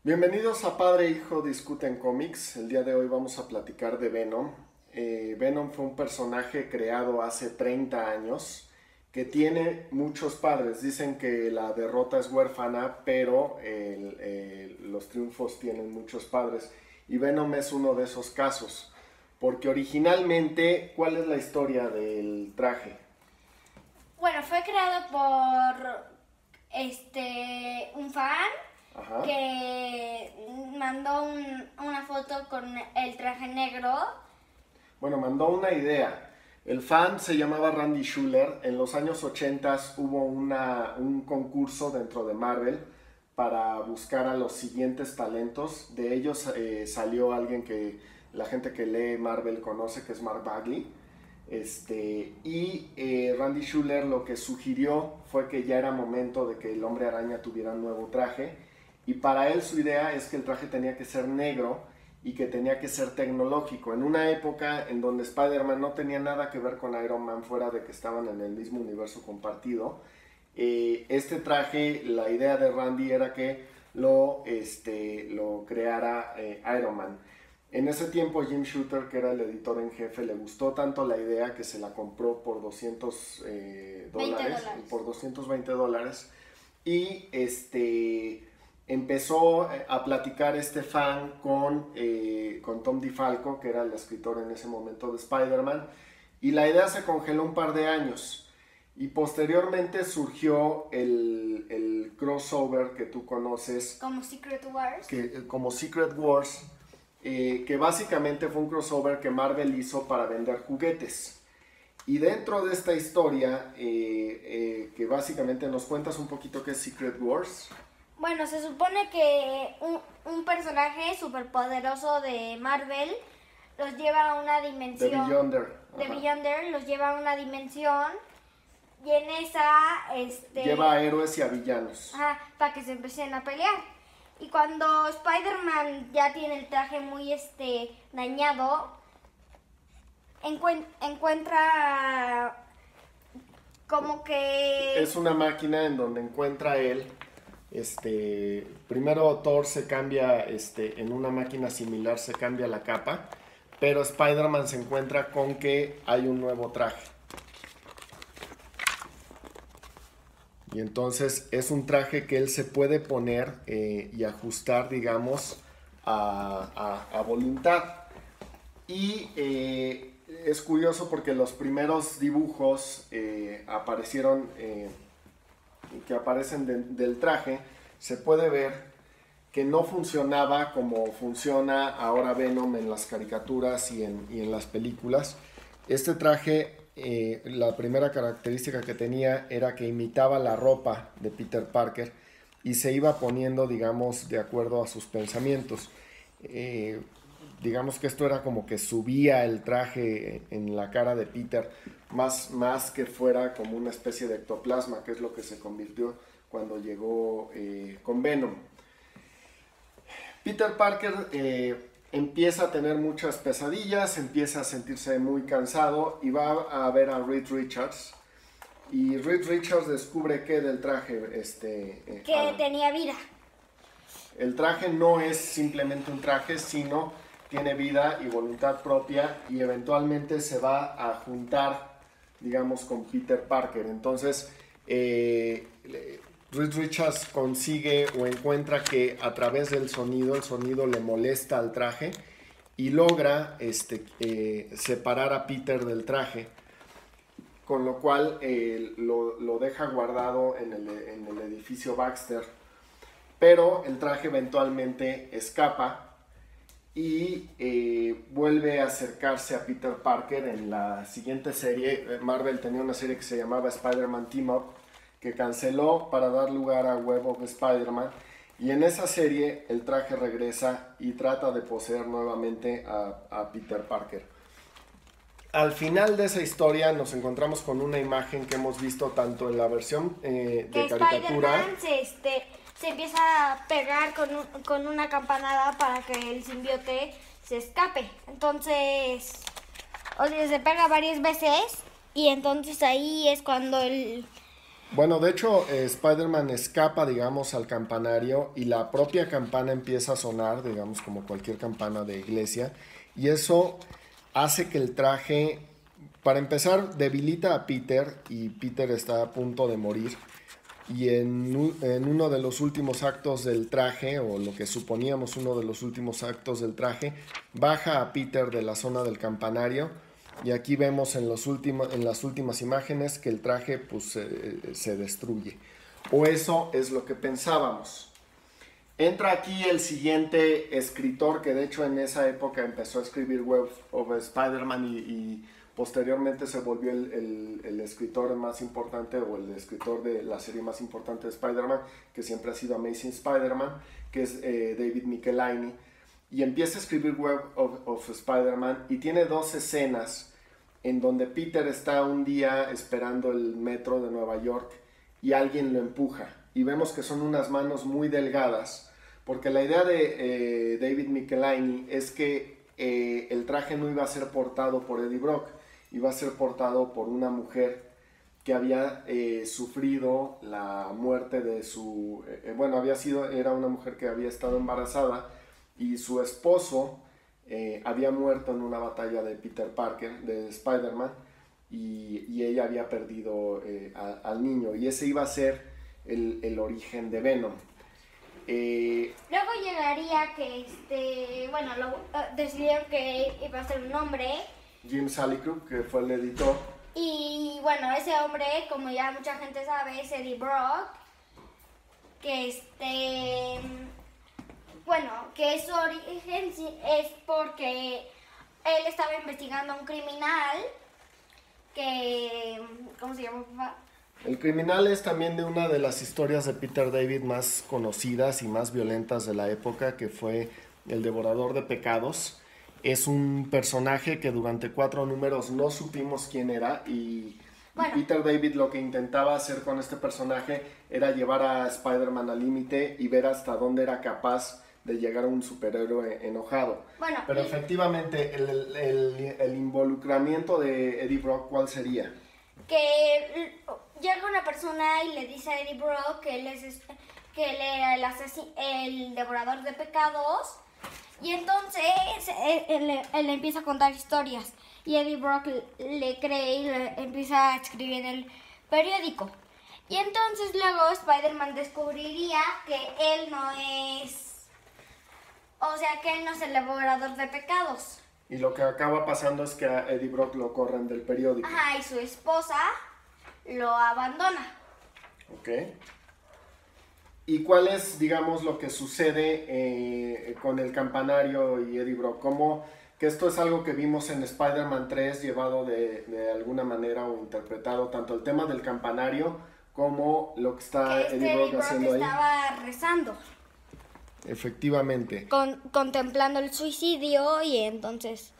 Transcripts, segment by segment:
Bienvenidos a Padre e Hijo Discuten Cómics. El día de hoy vamos a platicar de Venom. Venom fue un personaje creado hace 30 años que tiene muchos padres. Dicen que la derrota es huérfana, pero los triunfos tienen muchos padres. Y Venom es uno de esos casos. Porque originalmente, ¿cuál es la historia del traje? Bueno, fue creado por un fan. Ajá. Que mandó una foto con el traje negro. Bueno, mandó una idea. El fan se llamaba Randy Schuller. En los años 80 hubo un concurso dentro de Marvel para buscar a los siguientes talentos. De ellos salió alguien que la gente que lee Marvel conoce, que es Mark Bagley. Randy Schuller lo que sugirió fue que ya era momento de que el Hombre Araña tuviera un nuevo traje. Y para él su idea es que el traje tenía que ser negro y que tenía que ser tecnológico. En una época en donde Spider-Man no tenía nada que ver con Iron Man, fuera de que estaban en el mismo universo compartido, este traje, la idea de Randy era que lo creara Iron Man. En ese tiempo Jim Shooter, que era el editor en jefe, le gustó tanto la idea que se la compró por $200, por $220. Y empezó a platicar este fan con Tom DeFalco, que era el escritor en ese momento de Spider-Man, y la idea se congeló un par de años. Y posteriormente surgió el crossover que tú conoces Como Secret Wars. como Secret Wars, que básicamente fue un crossover que Marvel hizo para vender juguetes. Y dentro de esta historia, que básicamente nos cuentas un poquito qué es Secret Wars. Bueno, se supone que un personaje superpoderoso de Marvel los lleva a una dimensión. De Beyonder. De Beyonder los lleva a una dimensión. Y en esa, lleva a héroes y a villanos. para que se empiecen a pelear. Y cuando Spider-Man ya tiene el traje muy dañado, encuentra como que... Es una máquina en donde encuentra él. Primero Thor se cambia, en una máquina similar se cambia la capa, pero Spider-Man se encuentra con que hay un nuevo traje. Y entonces es un traje que él se puede poner y ajustar, digamos, a voluntad. Y es curioso porque los primeros dibujos aparecieron, que aparecen del traje, se puede ver que no funcionaba como funciona ahora Venom en las caricaturas y en las películas. Este traje, la primera característica que tenía era que imitaba la ropa de Peter Parker y se iba poniendo, digamos, de acuerdo a sus pensamientos. Digamos que esto era como que subía el traje en la cara de Peter, más que fuera como una especie de ectoplasma, que es lo que se convirtió cuando llegó con Venom. Peter Parker empieza a tener muchas pesadillas, empieza a sentirse muy cansado y va a ver a Reed Richards. Y Reed Richards descubre que del traje... que tenía vida. El traje no es simplemente un traje, sino tiene vida y voluntad propia y eventualmente se va a juntar, digamos, con Peter Parker. Entonces, Reed Richards consigue o encuentra que a través del sonido, el sonido le molesta al traje y logra separar a Peter del traje, con lo cual lo deja guardado en el edificio Baxter, pero el traje eventualmente escapa y vuelve a acercarse a Peter Parker en la siguiente serie. Marvel tenía una serie que se llamaba Spider-Man Team Up, que canceló para dar lugar a Web of Spider-Man, y en esa serie el traje regresa y trata de poseer nuevamente a Peter Parker. Al final de esa historia nos encontramos con una imagen que hemos visto tanto en la versión de caricatura. Spider-Man se empieza a pegar con una campanada para que el simbiote se escape. Entonces, se pega varias veces y entonces ahí es cuando Bueno, de hecho, Spider-Man escapa, digamos, al campanario y la propia campana empieza a sonar, digamos, como cualquier campana de iglesia. Y eso hace que el traje, para empezar, debilita a Peter y Peter está a punto de morir. Y en uno de los últimos actos del traje, o lo que suponíamos uno de los últimos actos del traje, baja a Peter de la zona del campanario. Y aquí vemos en las últimas imágenes que el traje pues, se destruye. O eso es lo que pensábamos. Entra aquí el siguiente escritor que de hecho en esa época empezó a escribir Web of Spider-Man y posteriormente se volvió el escritor más importante o el escritor de la serie más importante de Spider-Man, que siempre ha sido Amazing Spider-Man, que es David Michelinie. Y empieza a escribir Web of Spider-Man y tiene dos escenas en donde Peter está un día esperando el metro de Nueva York y alguien lo empuja. Y vemos que son unas manos muy delgadas, porque la idea de David Michelinie es que el traje no iba a ser portado por Eddie Brock, iba a ser portado por una mujer que había sufrido la muerte de su... era una mujer que había estado embarazada y su esposo había muerto en una batalla de Peter Parker, de Spider-Man, y ella había perdido al niño, y ese iba a ser el origen de Venom. Luego llegaría que, decidieron que iba a ser un hombre. Jim Salicrup, que fue el editor. Y bueno, ese hombre, como ya mucha gente sabe, es Eddie Brock, que que su origen es porque él estaba investigando a un criminal que... ¿Cómo se llama, papá? El criminal es también de una de las historias de Peter David más conocidas y más violentas de la época, que fue El Devorador de Pecados. Es un personaje que durante 4 números no supimos quién era y Peter David lo que intentaba hacer con este personaje era llevar a Spider-Man al límite y ver hasta dónde era capaz de llegar a un superhéroe enojado. Pero efectivamente el involucramiento de Eddie Brock, ¿cuál sería? Que llega una persona y le dice a Eddie Brock que él era el devorador de pecados, y entonces él le empieza a contar historias y Eddie Brock le cree y le empieza a escribir en el periódico. Y entonces luego Spider-Man descubriría que él no es... O sea, que él no es el devorador de pecados. Y lo que acaba pasando es que a Eddie Brock lo corren del periódico. Ajá, y su esposa lo abandona. Ok. ¿Y cuál es, digamos, lo que sucede con el campanario y Eddie Brock? ¿Cómo que esto es algo que vimos en Spider-Man 3 llevado de alguna manera o interpretado, tanto el tema del campanario como lo que está Eddie Brock haciendo ahí? Estaba rezando. Efectivamente. Contemplando el suicidio y entonces...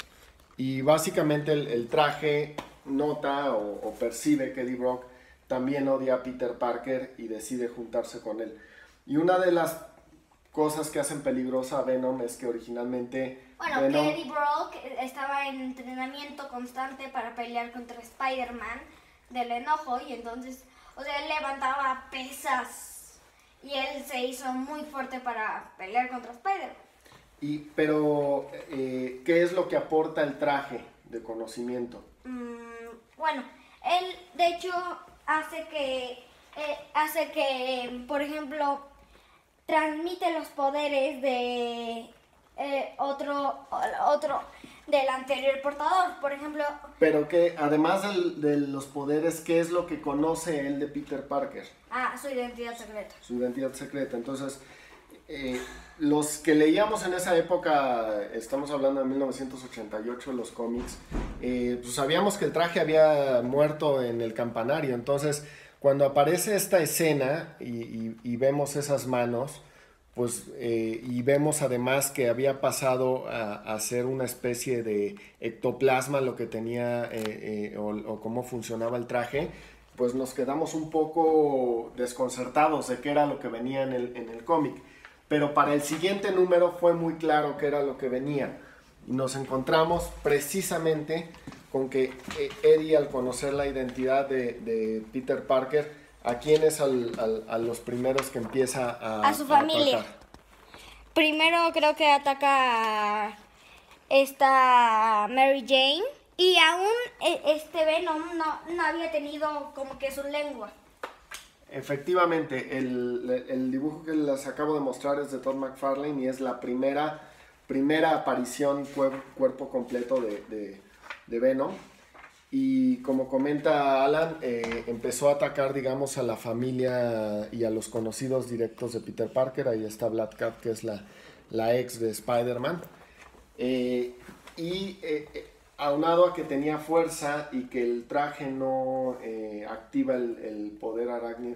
Y básicamente el traje nota o percibe que Eddie Brock también odia a Peter Parker y decide juntarse con él. Y una de las cosas que hacen peligrosa a Venom es que originalmente... Venom... que Eddie Brock estaba en entrenamiento constante para pelear contra Spider-Man del enojo y entonces, él levantaba pesas. Y él se hizo muy fuerte para pelear contra Spider-Man. Pero, ¿qué es lo que aporta el traje de conocimiento? Él de hecho hace que, por ejemplo, transmite los poderes de otro del anterior portador, por ejemplo. Pero que además de los poderes, ¿qué es lo que conoce él de Peter Parker? Su identidad secreta. Su identidad secreta. Entonces, los que leíamos en esa época, estamos hablando de 1988, los cómics, pues sabíamos que el traje había muerto en el campanario. Entonces, cuando aparece esta escena y vemos esas manos, pues, y vemos además que había pasado a ser una especie de ectoplasma lo que tenía o cómo funcionaba el traje, pues nos quedamos un poco desconcertados de qué era lo que venía en el cómic. Pero para el siguiente número fue muy claro qué era lo que venía. Y nos encontramos precisamente con que Eddie, al conocer la identidad de Peter Parker, ¿A quién es a los primeros que empieza A su familia. atacar? Primero creo que ataca a esta Mary Jane. Y aún este Venom no había tenido como que su lengua. Efectivamente, el dibujo que les acabo de mostrar es de Todd McFarlane y es la primera aparición cuerpo completo de Venom. Y como comenta Alan, empezó a atacar, digamos, a la familia y a los conocidos directos de Peter Parker. Ahí está Black Cat, que es la ex de Spider-Man. Aunado a que tenía fuerza y que el traje no activa el poder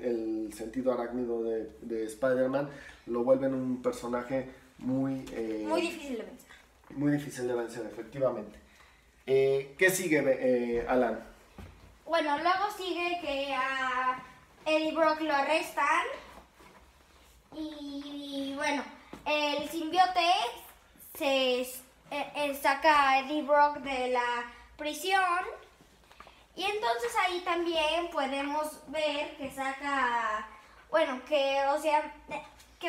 el sentido arácnido de Spider-Man, lo vuelven un personaje muy difícil de vencer. Muy difícil de vencer, efectivamente. ¿Qué sigue, Alan? Bueno, luego sigue que a Eddie Brock lo arrestan. Y bueno, el simbiote saca a Eddie Brock de la prisión. Y entonces ahí también podemos ver que saca, bueno, que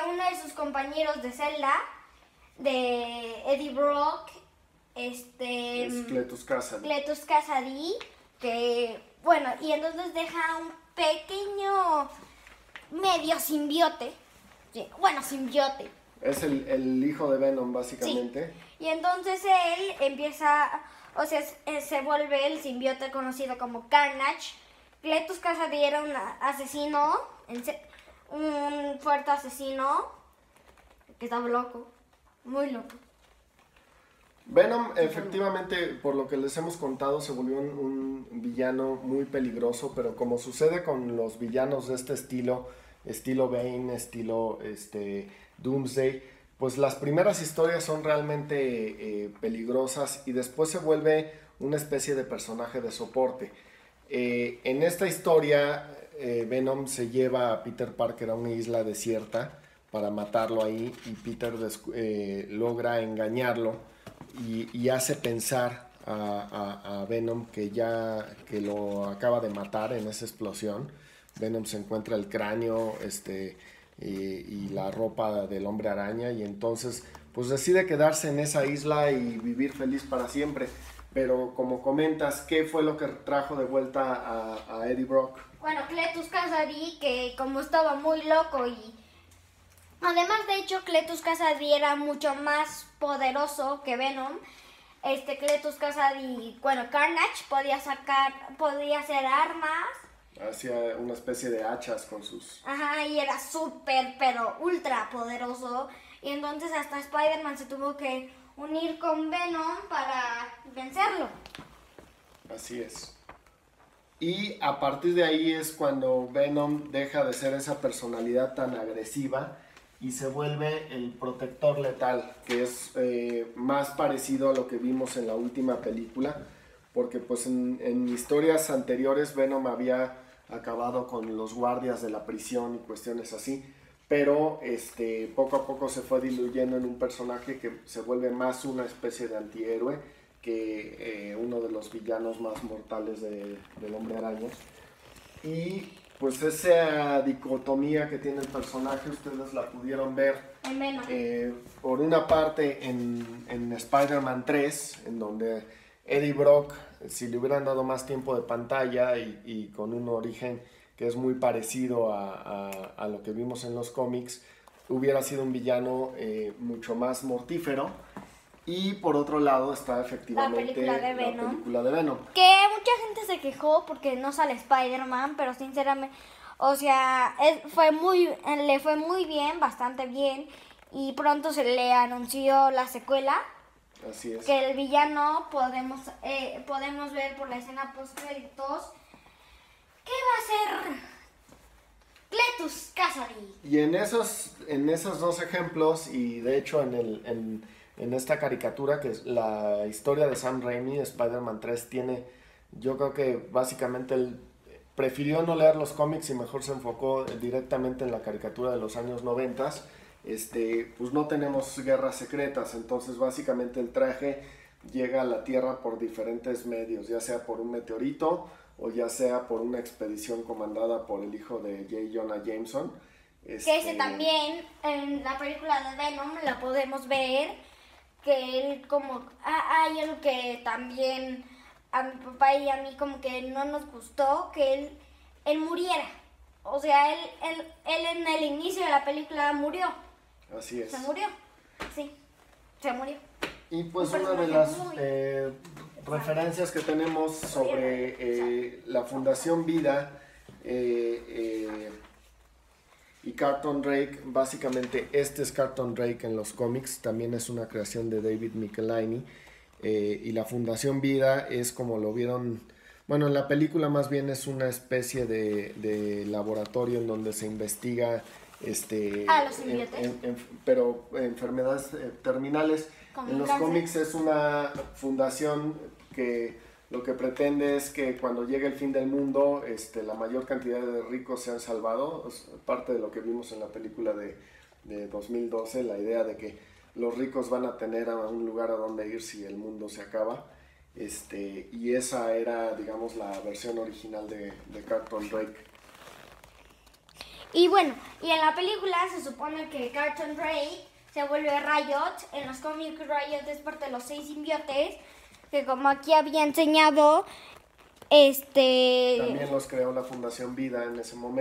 uno de sus compañeros de celda, de Eddie Brock, Es Cletus Kasady. Cletus Kasady, que, bueno, y entonces deja un pequeño medio simbiote. Sí, bueno, simbiote. Es el hijo de Venom, básicamente. Sí. Y entonces él empieza, se vuelve el simbiote conocido como Carnage. Cletus Kasady era un asesino, un fuerte asesino, que estaba loco, muy loco. Venom, efectivamente, por lo que les hemos contado, se volvió un villano muy peligroso, pero como sucede con los villanos de este estilo Bane, estilo Doomsday, pues las primeras historias son realmente peligrosas y después se vuelve una especie de personaje de soporte. En esta historia, Venom se lleva a Peter Parker a una isla desierta para matarlo ahí y Peter logra engañarlo y hace pensar a Venom que lo acaba de matar en esa explosión. Venom se encuentra el cráneo y la ropa del hombre araña y entonces pues decide quedarse en esa isla y vivir feliz para siempre. Pero como comentas, ¿qué fue lo que trajo de vuelta a Eddie Brock? Bueno, Cletus Kasady, que como estaba muy loco y además, de hecho, Cletus Kasady era mucho más poderoso que Venom. Cletus Kasady, bueno, Carnage podía hacer armas. Hacía una especie de hachas con sus... Ajá, y era súper, pero ultra poderoso. Y entonces hasta Spider-Man se tuvo que unir con Venom para vencerlo. Así es. Y a partir de ahí es cuando Venom deja de ser esa personalidad tan agresiva y se vuelve el protector letal, que es más parecido a lo que vimos en la última película, porque pues en historias anteriores Venom había acabado con los guardias de la prisión y cuestiones así, pero poco a poco se fue diluyendo en un personaje que se vuelve más una especie de antihéroe que uno de los villanos más mortales del Hombre Araña. Y pues esa dicotomía que tiene el personaje, ustedes la pudieron ver por una parte en Spider-Man 3, en donde Eddie Brock, si le hubieran dado más tiempo de pantalla y con un origen que es muy parecido a lo que vimos en los cómics, hubiera sido un villano mucho más mortífero. Y por otro lado está efectivamente la película de Venom. Que mucha gente se quejó porque no sale Spider-Man, pero sinceramente, le fue muy bien, bastante bien. Y pronto se le anunció la secuela. Así es. Que el villano podemos ver por la escena post-créditos que va a ser Cletus Kasady. Y en esos dos ejemplos, y de hecho en esta caricatura, que es la historia de Sam Raimi, Spider-Man 3 tiene, yo creo que básicamente él prefirió no leer los cómics y mejor se enfocó directamente en la caricatura de los años 90. Pues no tenemos guerras secretas, entonces básicamente el traje llega a la Tierra por diferentes medios, ya sea por un meteorito o ya sea por una expedición comandada por el hijo de J. Jonah Jameson. Que ese también en la película de Venom la podemos ver, que él como... hay algo que también a mi papá y a mí como que no nos gustó, que él muriera. O sea, él en el inicio de la película murió. Así es. Se murió, sí, se murió. Y pues una de las referencias que tenemos sobre la Fundación Vida y Carlton Drake, básicamente este es Carlton Drake en los cómics, también es una creación de David Michelinie, y la Fundación Vida es como lo vieron, bueno, en la película más bien es una especie de laboratorio en donde se investiga los simbiontes. pero enfermedades terminales. En los cómics es una fundación que lo que pretende es que cuando llegue el fin del mundo, la mayor cantidad de ricos sean salvados. Parte de lo que vimos en la película de 2012, la idea de que los ricos van a tener a un lugar a donde ir si el mundo se acaba. Y esa era, digamos, la versión original de Carlton Drake. Y bueno, y en la película se supone que Carlton Drake se vuelve Riot. En los cómics Riot es parte de los 6 simbiontes, que como aquí había enseñado, También los creó la Fundación Vida en ese momento.